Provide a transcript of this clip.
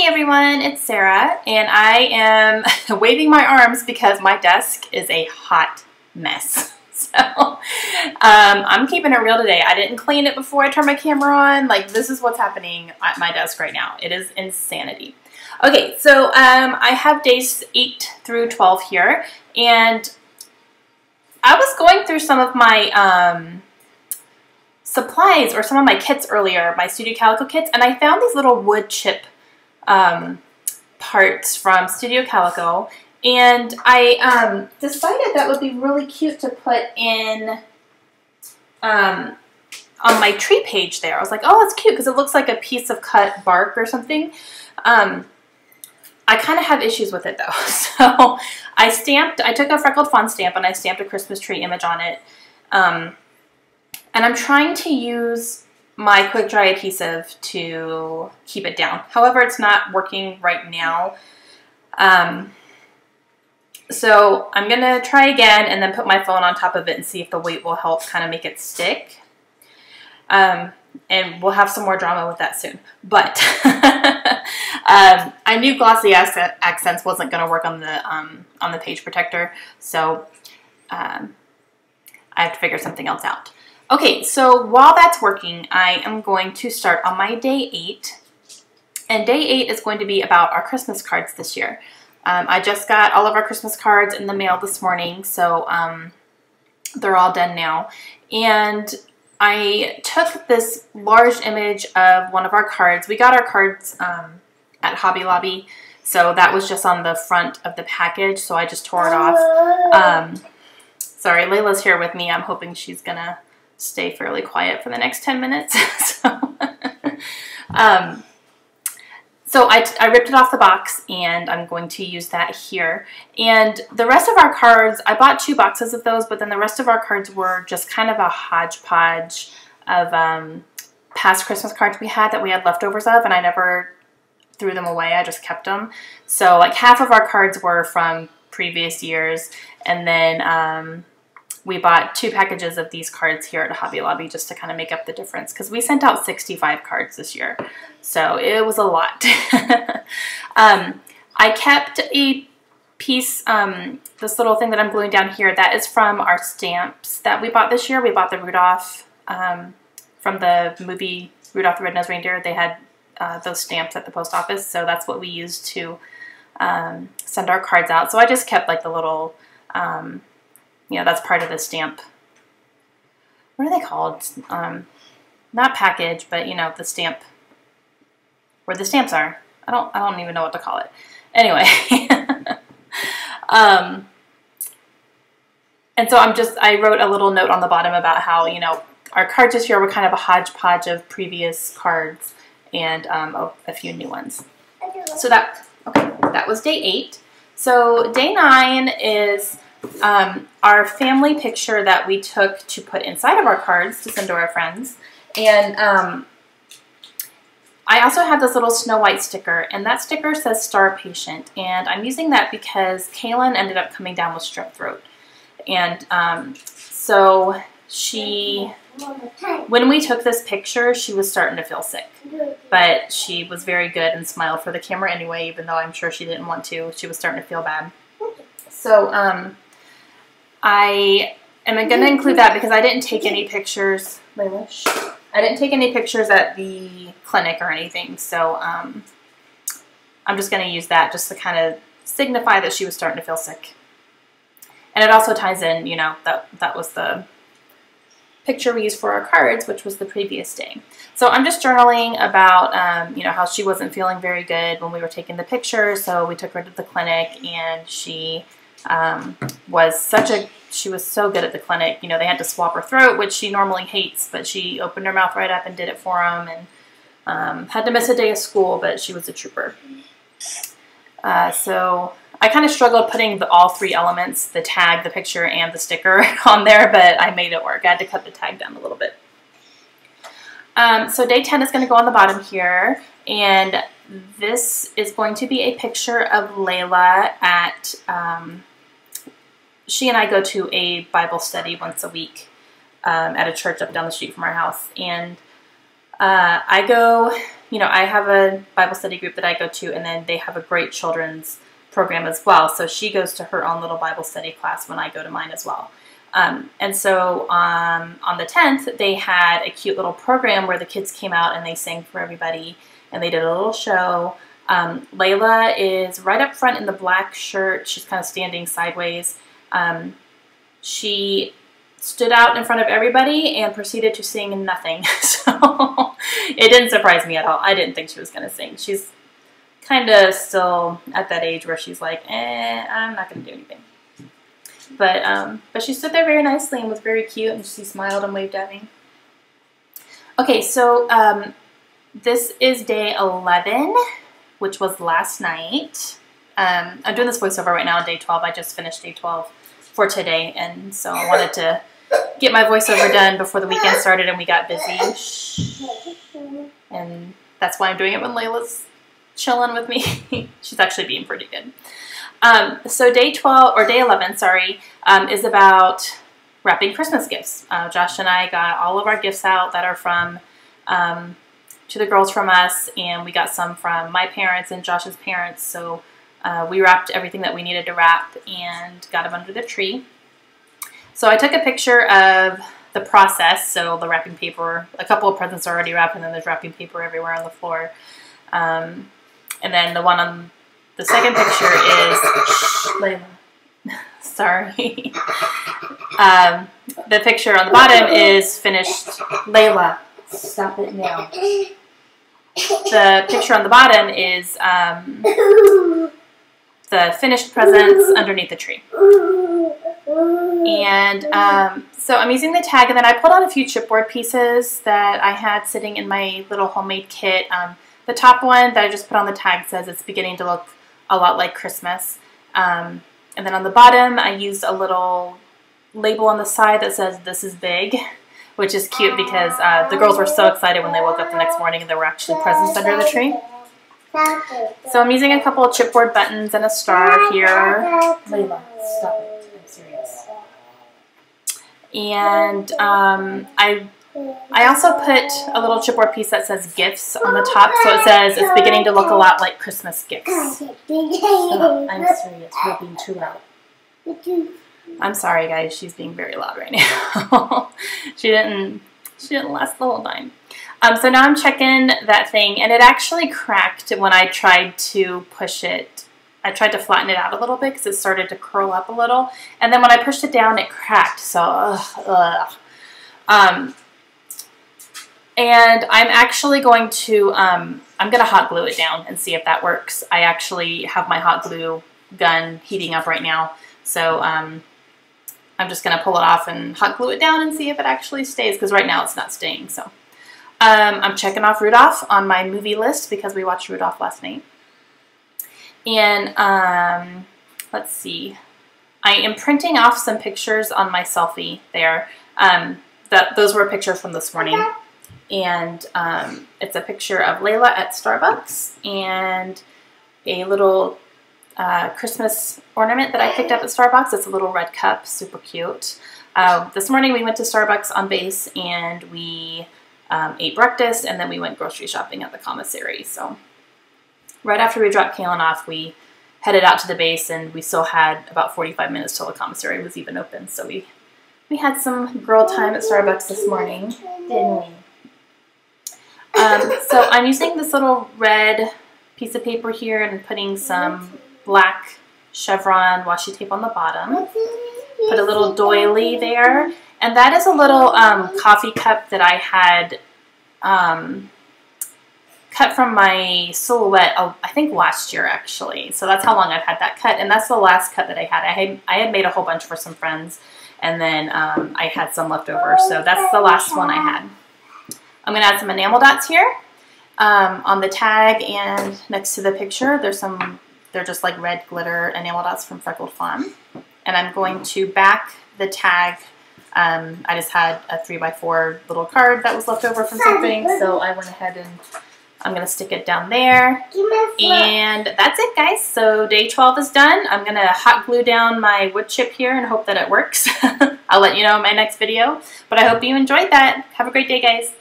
Hey everyone, it's Sarah, and I am waving my arms because my desk is a hot mess. So I'm keeping it real today. I didn't clean it before I turned my camera on. Like, this is what's happening at my desk right now. It is insanity. Okay, so I have days 8 through 12 here, and I was going through some of my supplies or some of my kits earlier, my Studio Calico kits, and I found these little wood chip parts from Studio Calico, and I decided that would be really cute to put in on my tree page there. I was like, oh, that's cute because it looks like a piece of cut bark or something. I kind of have issues with it though. So I took a freckled fawn stamp and I stamped a Christmas tree image on it. And I'm trying to use my quick dry adhesive to keep it down. However, it's not working right now. So I'm gonna try again and then put my phone on top of it and see if the weight will help kind of make it stick. And we'll have some more drama with that soon. But I knew glossy accents wasn't gonna work on the page protector, so I have to figure something else out. Okay, so while that's working, I am going to start on my day 8. And day 8 is going to be about our Christmas cards this year. I just got all of our Christmas cards in the mail this morning, so they're all done now. And I took this large image of one of our cards. We got our cards at Hobby Lobby, so that was just on the front of the package, so I just tore it off. Sorry, Layla's here with me. I'm hoping she's gonna stay fairly quiet for the next 10 minutes. So I ripped it off the box, and I'm going to use that here. And the rest of our cards, I bought 2 boxes of those, but then the rest of our cards were just kind of a hodgepodge of past Christmas cards we had that we had leftovers of, and I never threw them away. I just kept them. So like half of our cards were from previous years, and then we bought 2 packages of these cards here at Hobby Lobby just to kind of make up the difference, because we sent out 65 cards this year, so it was a lot. I kept a piece, this little thing that I'm gluing down here, that is from our stamps that we bought this year. We bought the Rudolph from the movie Rudolph the Red-Nosed Reindeer. They had those stamps at the post office, so that's what we used to send our cards out. So I just kept like the little you know, that's part of the stamp. What are they called? Not package, but you know, the stamp, where the stamps are. I don't even know what to call it. Anyway, and so I wrote a little note on the bottom about how, you know, our cards this year were kind of a hodgepodge of previous cards and a few new ones. So that was day 8. So day 9 is our family picture that we took to put inside of our cards to send to our friends. And I also have this little Snow White sticker, and that sticker says Star Patient, and I'm using that because Kaylin ended up coming down with strep throat. And so when we took this picture, she was starting to feel sick, but she was very good and smiled for the camera anyway, even though I'm sure she didn't want to. She was starting to feel bad. So I am going to include that because I didn't take any pictures. I didn't take any pictures at the clinic or anything, so I'm just going to use that just to kind of signify that she was starting to feel sick. And it also ties in, you know, that was the picture we used for our cards, which was the previous day. So I'm just journaling about, you know, how she wasn't feeling very good when we were taking the picture, so we took her to the clinic, and she she was so good at the clinic. You know, they had to swab her throat, which she normally hates, but she opened her mouth right up and did it for them, and had to miss a day of school, but she was a trooper. So I kind of struggled putting all 3 elements, the tag, the picture, and the sticker on there, but I made it work. I had to cut the tag down a little bit. So day 10 is going to go on the bottom here, and this is going to be a picture of Layla at she and I go to a Bible study once a week at a church up down the street from our house, and I go, you know, I have a Bible study group that I go to, and then they have a great children's program as well. So she goes to her own little Bible study class when I go to mine as well. And so on the 10th, they had a cute little program where the kids came out and they sang for everybody, and they did a little show. Layla is right up front in the black shirt. She's kind of standing sideways. She stood out in front of everybody and proceeded to sing nothing. So it didn't surprise me at all. I didn't think she was going to sing. She's kind of still at that age where she's like, I'm not going to do anything. But she stood there very nicely and was very cute, and she smiled and waved at me. Okay, so this is day 11, which was last night. I'm doing this voiceover right now on day 12. I just finished day 12 for today, and so I wanted to get my voiceover done before the weekend started and we got busy. And that's why I'm doing it when Layla's chilling with me. She's actually being pretty good. So day 12, or day 11, sorry, is about wrapping Christmas gifts. Josh and I got all of our gifts out that are from, to the girls from us, and we got some from my parents and Josh's parents. So we wrapped everything that we needed to wrap and got them under the tree. So I took a picture of the process, so the wrapping paper, a couple of presents are already wrapped, and then there's wrapping paper everywhere on the floor. And then the one on the second picture is, Layla, sorry. The picture on the bottom is finished. Layla, stop it now. The picture on the bottom is the finished presents underneath the tree. And so I'm using the tag, and then I pulled out a few chipboard pieces that I had sitting in my little homemade kit. The top one that I just put on the tag says it's beginning to look a lot like Christmas. And then on the bottom, I used a little label on the side that says "This is big," which is cute because the girls were so excited when they woke up the next morning and there were actually presents under the tree. So I'm using a couple of chipboard buttons and a star here. Layla, stop it. I'm serious. And I also put a little chipboard piece that says gifts on the top, so it says it's beginning to look a lot like Christmas gifts. So, I'm serious, we're being too loud. I'm sorry guys, she's being very loud right now. She didn't last the whole time. So now I'm checking that thing, and it actually cracked when I tried to push it. I tried to flatten it out a little bit because it started to curl up a little, and then when I pushed it down, it cracked. So, and I'm actually going to, I'm going to hot glue it down and see if that works. I actually have my hot glue gun heating up right now, so I'm just going to pull it off and hot glue it down and see if it actually stays, because right now it's not staying. So I'm checking off Rudolph on my movie list because we watched Rudolph last night. And let's see, I am printing off some pictures on my selfie there. Those were pictures from this morning. And it's a picture of Layla at Starbucks and a little Christmas ornament that I picked up at Starbucks. It's a little red cup, super cute. This morning we went to Starbucks on base, and we ate breakfast, and then we went grocery shopping at the commissary. So right after we dropped Kaylin off, we headed out to the base, and we still had about 45 minutes till the commissary was even open. So we had some girl time at Starbucks this morning, didn't we? So I'm using this little red piece of paper here and putting some black chevron washi tape on the bottom. Put a little doily there. And that is a little coffee cup that I had cut from my silhouette, I think last year actually. So that's how long I've had that cut. And that's the last cut that I had. I had made a whole bunch for some friends, and then I had some left over. So that's the last one I had. I'm going to add some enamel dots here on the tag and next to the picture. They're just like red glitter enamel dots from Freckled Fawn. And I'm going to back the tag. I just had a 3x4 little card that was left over from something, so I went ahead and I'm going to stick it down there. And that's it, guys. So day 12 is done. I'm going to hot glue down my wood chip here and hope that it works. I'll let you know in my next video. But I hope you enjoyed that. Have a great day, guys.